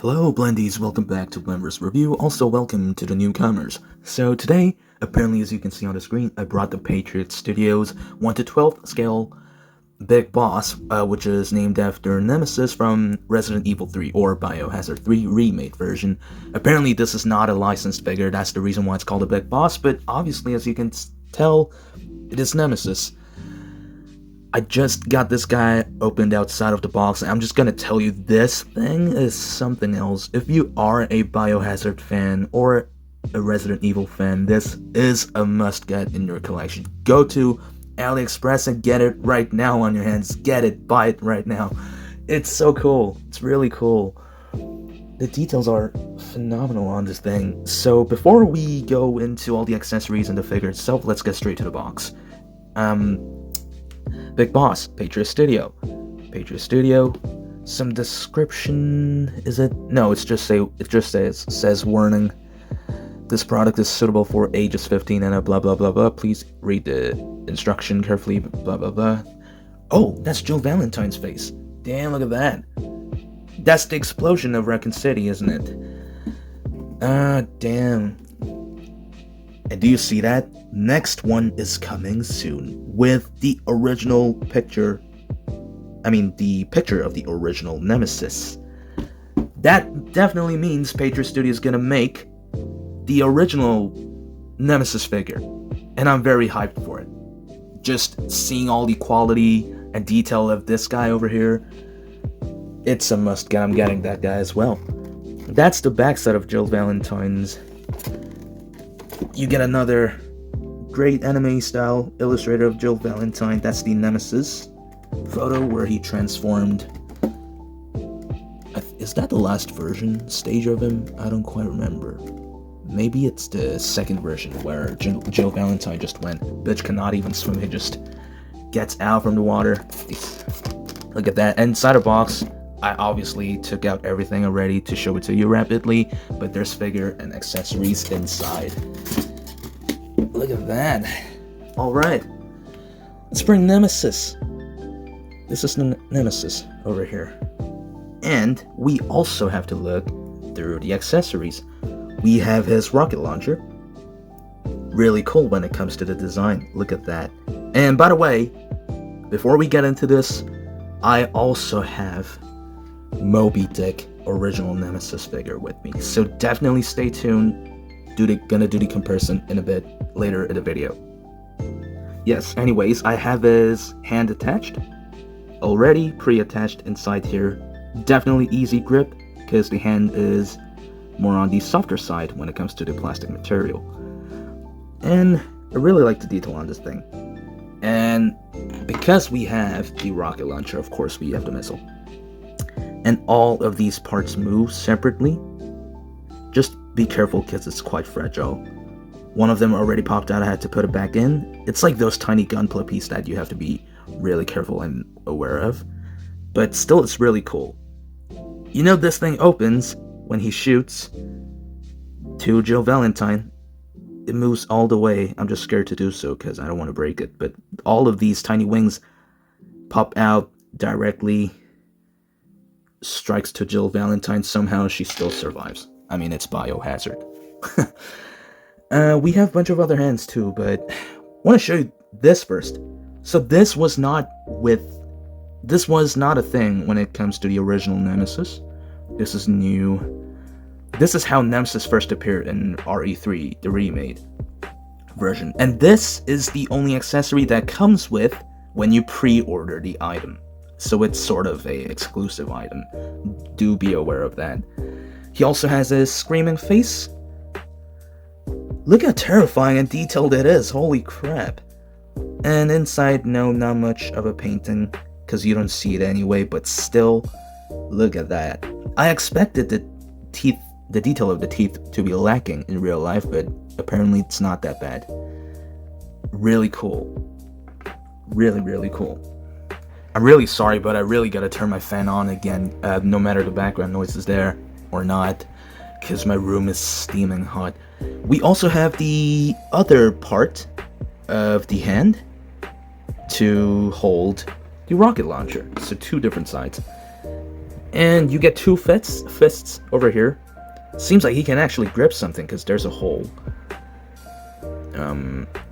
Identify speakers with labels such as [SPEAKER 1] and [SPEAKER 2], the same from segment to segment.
[SPEAKER 1] Hello Blendies, welcome back to Blender's Review, also welcome to the newcomers. So today, apparently as you can see on the screen, I brought the Patriot Studio's 1 to 12 scale Big Boss, which is named after Nemesis from Resident Evil 3 or Biohazard 3 remake version. Apparently this is not a licensed figure, that's the reason why it's called a Big Boss, but obviously as you can tell, it is Nemesis. I just got this guy opened outside of the box, and I'm just gonna tell you, this thing is something else. If you are a Biohazard fan or a Resident Evil fan, this is a must-get in your collection. Go to AliExpress and get it right now on your hands. Get it, buy it right now. It's so cool. It's really cool. The details are phenomenal on this thing. So before we go into all the accessories and the figure itself, let's get straight to the box. Big Boss, Patriot Studio. Patriot Studio. Some description. Is it? No, it just says warning. This product is suitable for ages 15 and up. Blah blah blah blah. Please read the instruction carefully. Blah blah blah. Oh, that's Jill Valentine's face. Damn, look at that. That's the explosion of Raccoon City, isn't it? Damn. And do you see that? Next one is coming soon with the original picture. The picture of the original Nemesis. That definitely means Patriot Studio is gonna make the original Nemesis figure. And I'm very hyped for it. Just seeing all the quality and detail of this guy over here, it's a must get. I'm getting that guy as well. That's the backside of Jill Valentine's. You get another great anime style illustrator of Jill Valentine. That's the Nemesis photo where he transformed. Is that the last version stage of him? I don't quite remember. Maybe it's the second version where Jill Valentine just went, bitch cannot even swim, he just gets out from the water. Look at that. Inside the box, I obviously took out everything already to show it to you rapidly, but there's figure and accessories inside. Look at that. Alright, let's bring Nemesis. This is Nemesis over here. And we also have to look through the accessories. We have his rocket launcher. Really cool when it comes to the design. Look at that. And by the way, before we get into this, I also have Moby-dick original Nemesis figure with me. So definitely stay tuned. Gonna do the comparison in a bit later in the video. Yes, anyways, I have his hand attached. Already pre-attached inside here. Definitely easy grip, because the hand is more on the softer side when it comes to the plastic material. And I really like the detail on this thing. And because we have the rocket launcher, of course we have the missile. And all of these parts move separately. Just be careful because it's quite fragile. One of them already popped out, I had to put it back in. It's like those tiny gunpla pieces that you have to be really careful and aware of. But still, it's really cool. You know, this thing opens when he shoots to Jill Valentine. It moves all the way. I'm just scared to do so because I don't want to break it. But all of these tiny wings pop out directly. Strikes to Jill Valentine. Somehow she still survives. It's Biohazard. We have a bunch of other hands too, but I want to show you this first. So this was not a thing when it comes to the original Nemesis. This is new. This is how Nemesis first appeared in RE3, the remade version. And this is the only accessory that comes with when you pre-order the item. So it's sort of a exclusive item. Do be aware of that. He also has a screaming face. Look how terrifying and detailed it is, holy crap. And inside, no, not much of a painting, because you don't see it anyway, but still, look at that. I expected the detail of the teeth to be lacking in real life, but apparently it's not that bad. Really cool. Really, really cool. I'm really sorry, but I really gotta turn my fan on again, no matter the background noise is there or not, because my room is steaming hot. We also have the other part of the hand to hold the rocket launcher, so two different sides. And you get two fists over here. Seems like he can actually grip something because there's a hole.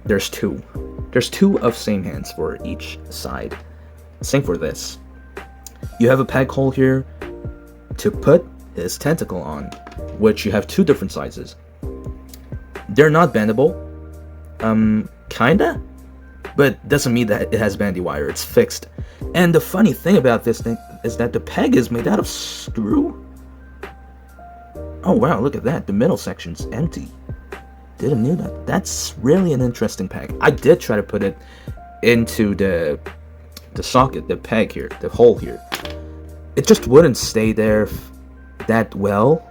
[SPEAKER 1] There's two. There's two of same hands for each side. Same for this. You have a peg hole here to put his tentacle on, which you have two different sizes. They're not bendable. Kinda? But doesn't mean that it has bandy wire. It's fixed. And the funny thing about this thing is that the peg is made out of screw. Oh wow, look at that. The middle section's empty. Didn't know that. That's really an interesting peg. I did try to put it into the socket, the peg here, the hole here. It just wouldn't stay there that well.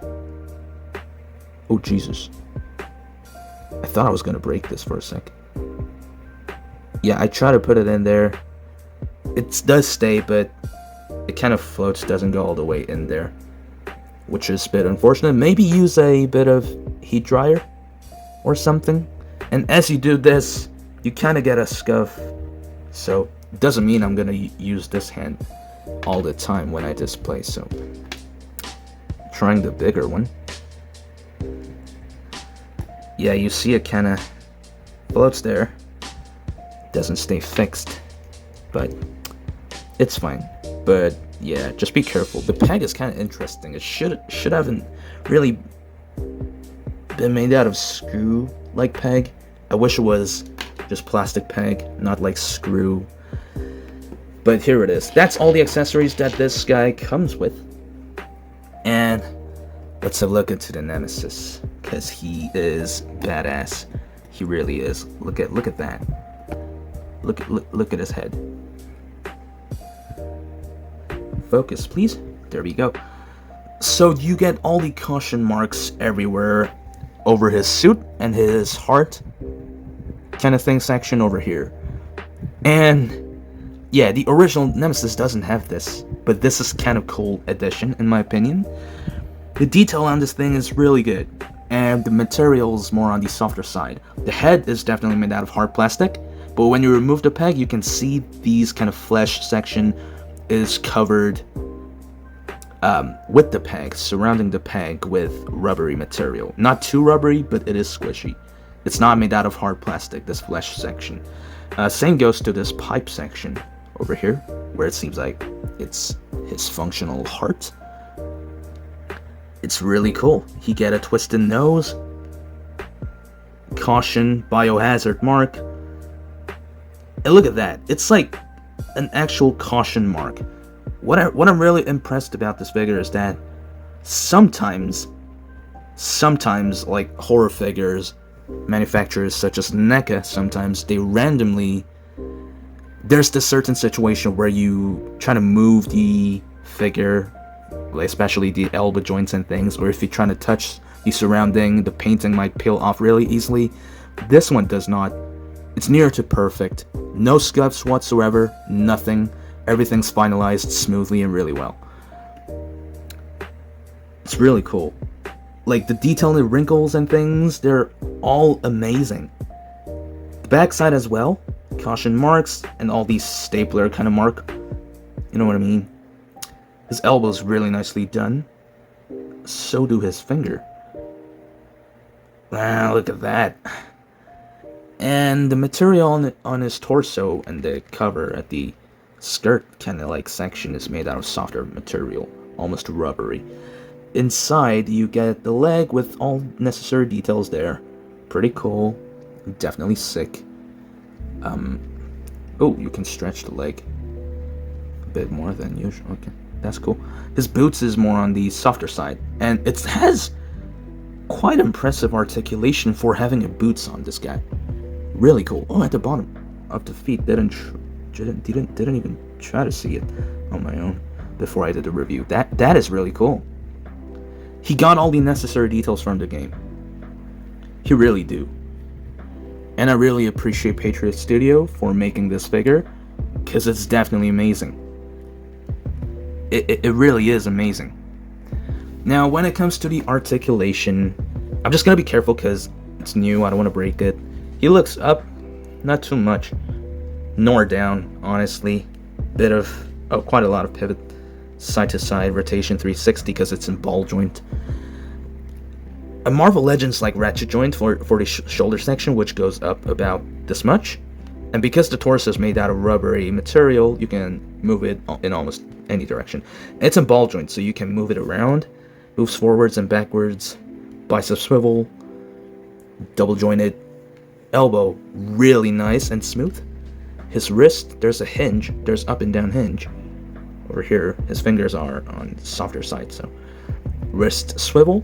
[SPEAKER 1] Oh Jesus. I thought I was gonna break this for a sec. Yeah, I try to put it in there. It does stay, but it kind of floats, doesn't go all the way in there, which is a bit unfortunate. Maybe use a bit of heat dryer or something. And as you do this, you kind of get a scuff. So it doesn't mean I'm gonna use this hand all the time when I display. So trying the bigger one. Yeah, you see it kind of floats there. Doesn't stay fixed, but it's fine. But yeah, just be careful. The peg is kind of interesting. It should haven't really been made out of screw like peg. I wish it was just plastic peg, not like screw. But here it is. That's all the accessories that this guy comes with. And let's have a look into the Nemesis, because he is badass. He really is. Look at that. Look at his head. Focus, please. There we go. So you get all the caution marks everywhere over his suit and his heart kind of thing section over here. And yeah, the original Nemesis doesn't have this, but this is kind of cool addition in my opinion. The detail on this thing is really good, and the material is more on the softer side. The head is definitely made out of hard plastic, but when you remove the peg, you can see these kind of flesh section is covered with the peg, surrounding the peg with rubbery material. Not too rubbery, but it is squishy. It's not made out of hard plastic, this flesh section. Same goes to this pipe section over here, where it seems like it's his functional heart. It's really cool. He get a twisted nose, caution, biohazard mark. And look at that. It's like an actual caution mark. What I'm really impressed about this figure is that sometimes like horror figures, manufacturers such as NECA, sometimes they randomly, there's this certain situation where you try to move the figure, especially the elbow joints and things, or if you're trying to touch the surrounding, the painting might peel off really easily. This one does not. It's near to perfect. No scuffs whatsoever, nothing. Everything's finalized smoothly and really well. It's really cool. Like the detail in the wrinkles and things, they're all amazing. The backside as well, caution marks and all these stapler kind of mark. You know what I mean? His elbow's really nicely done. So do his finger. Wow, look at that. And the material on his torso and the cover at the skirt kind of like section is made out of softer material, almost rubbery. Inside you get the leg with all necessary details there. Pretty cool. Definitely sick. Oh, you can stretch the leg a bit more than usual. Okay, that's cool. His boots is more on the softer side, and it has quite impressive articulation for having a boots on this guy. Really cool. Oh, at the bottom of the feet, didn't even try to see it on my own before I did the review. That is really cool. He got all the necessary details from the game. He really do. And I really appreciate Patriot Studio for making this figure, because it's definitely amazing. It really is amazing. Now, when it comes to the articulation, I'm just gonna be careful because it's new. I don't want to break it. He looks up, not too much, nor down, honestly. Quite a lot of pivot side-to-side rotation 360 because it's in ball joint. A Marvel Legends like ratchet joint for the shoulder section, which goes up about this much. And because the torso is made out of rubbery material, you can move it in almost any direction. It's in ball joint, so you can move it around, moves forwards and backwards, bicep swivel, double jointed elbow, really nice and smooth. His wrist, there's a hinge, there's up and down hinge. Over here, his fingers are on the softer side, so wrist swivel.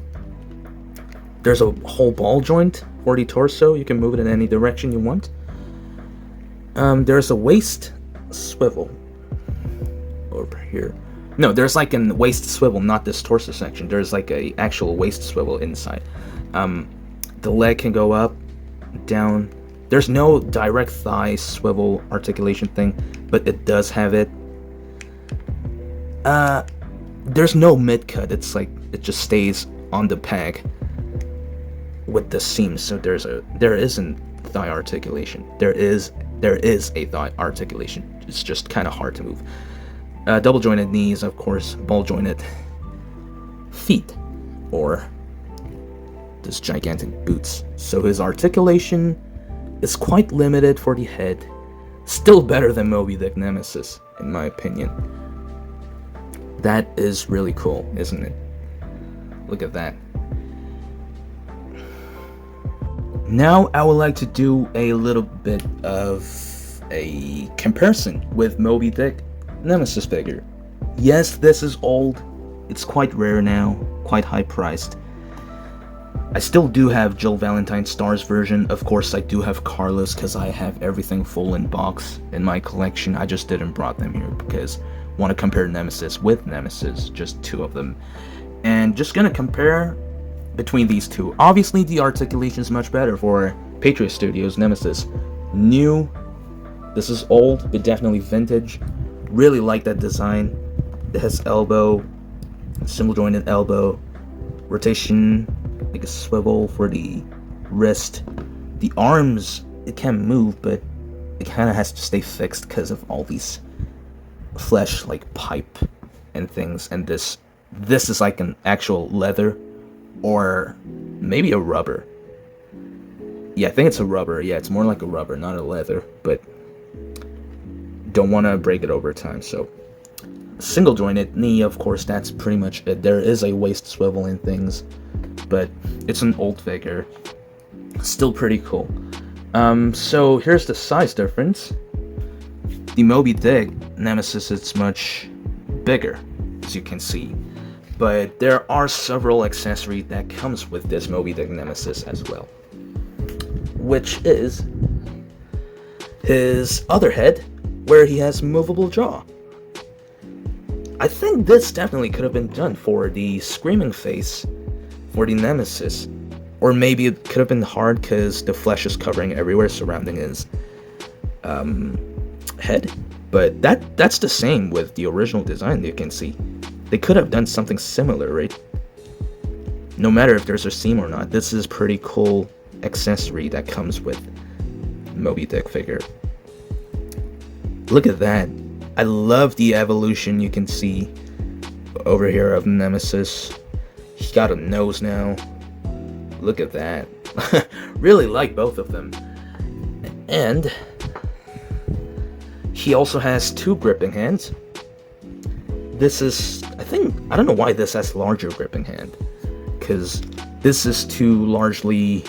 [SPEAKER 1] There's a whole ball joint for the torso, you can move it in any direction you want. There's a waist swivel over here. No, there's like a waist swivel, not this torso section. There's like a actual waist swivel inside. The leg can go up, down. There's no direct thigh swivel articulation thing, but it does have it. There's no mid cut. It's like it just stays on the peg with the seams. So there isn't thigh articulation. There is a thigh articulation. It's just kind of hard to move. Double jointed knees, of course, ball jointed feet, or this gigantic boots. So his articulation is quite limited for the head. Still better than Moby-dick Nemesis, in my opinion. That is really cool, isn't it? Look at that. Now I would like to do a little bit of a comparison with Moby-dick Nemesis figure. Yes, this is old. It's quite rare now, quite high priced. I still do have Jill Valentine Stars version. Of course, I do have Carlos because I have everything full in box in my collection. I just didn't brought them here because I want to compare Nemesis with Nemesis, just two of them. And just gonna compare between these two. Obviously, the articulation is much better for Patriot Studio's Nemesis. New. This is old, but definitely vintage. Really like that design. It has elbow, single jointed elbow, rotation, like a swivel for the wrist. The arms, it can move, but it kind of has to stay fixed because of all these flesh like pipe and things. And this is like an actual leather or maybe a rubber. Yeah, I think it's a rubber. Yeah, it's more like a rubber, not a leather, but don't want to break it over time. So single jointed knee, of course, that's pretty much it. There is a waist swivel in things, but it's an old figure. Still pretty cool. So here's the size difference. The Moby-dick Nemesis, it's much bigger, as you can see. But there are several accessories that comes with this Moby-dick Nemesis as well. Which is his other head, where he has movable jaw. I think this definitely could have been done for the screaming face for the Nemesis. Or maybe it could have been hard because the flesh is covering everywhere surrounding his head. But that's the same with the original design, you can see. They could have done something similar, right? No matter if there's a seam or not, this is pretty cool accessory that comes with Moby-dick figure. Look at that. I love the evolution you can see over here of Nemesis. He got a nose now. Look at that. Really like both of them. And he also has two gripping hands. This is, I don't know why this has larger gripping hand, because this is too largely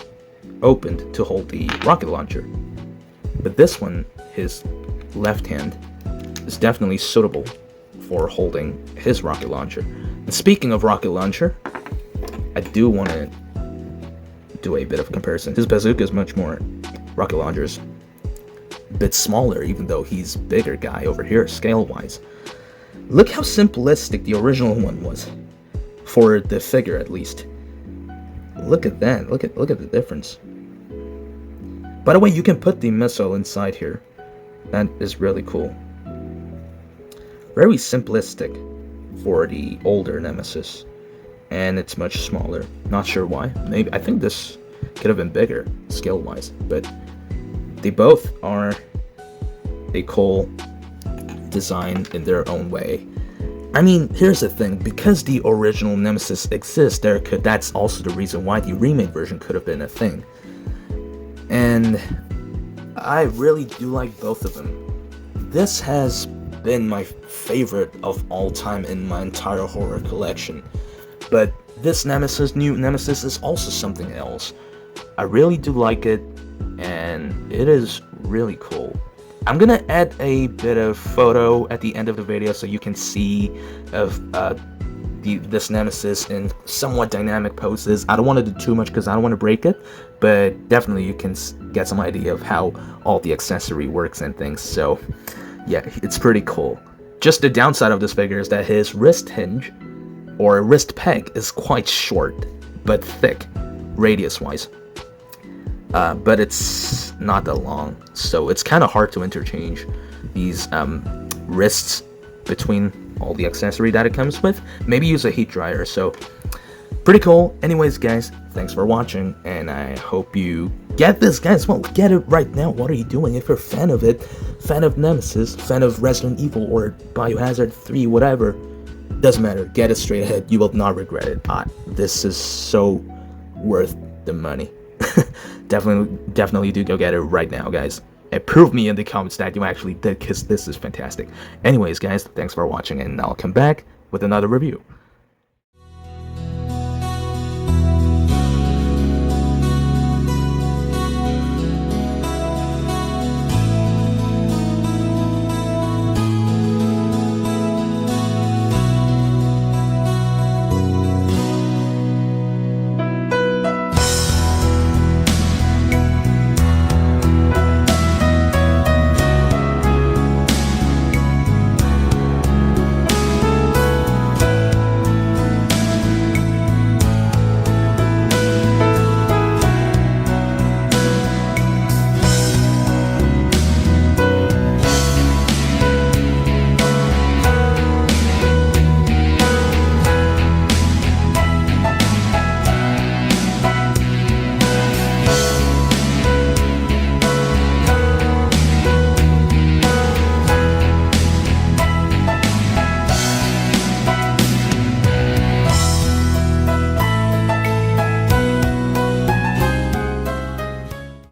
[SPEAKER 1] opened to hold the rocket launcher. But this one, his left hand, is definitely suitable for holding his rocket launcher. And speaking of rocket launcher, I do want to do a bit of comparison. His bazooka is much more, rocket launcher's a bit smaller, even though he's bigger guy over here scale-wise. Look how simplistic the original one was, for the figure at least. Look at that. Look at the difference. By the way, you can put the missile inside here. That is really cool. Very simplistic for the older Nemesis, and it's much smaller. Not sure why. Maybe I think this could have been bigger scale-wise, but they both are a cool design in their own way. I mean, here's the thing, because the original Nemesis exists, that's also the reason why the remade version could have been a thing. And I really do like both of them. This has been my favorite of all time in my entire horror collection. But this new Nemesis is also something else. I really do like it, and it is really cool. I'm gonna add a bit of photo at the end of the video so you can see of this Nemesis in somewhat dynamic poses. I don't want to do too much because I don't want to break it, but definitely you can get some idea of how all the accessory works and things. So yeah, it's pretty cool. Just the downside of this figure is that his wrist hinge or wrist peg is quite short but thick radius wise. But it's not that long, so it's kind of hard to interchange these wrists between all the accessory that it comes with. Maybe use a heat dryer. So pretty cool. Anyways, guys, thanks for watching, and I hope you get this, guys. Well, get it right now. What are you doing? If you're a fan of it, fan of Nemesis, fan of Resident Evil or Biohazard 3, whatever, doesn't matter. Get it straight ahead. You will not regret it. This is so worth the money. Definitely do go get it right now, guys. And prove me in the comments that you actually did, because this is fantastic. Anyways, guys, thanks for watching, and I'll come back with another review.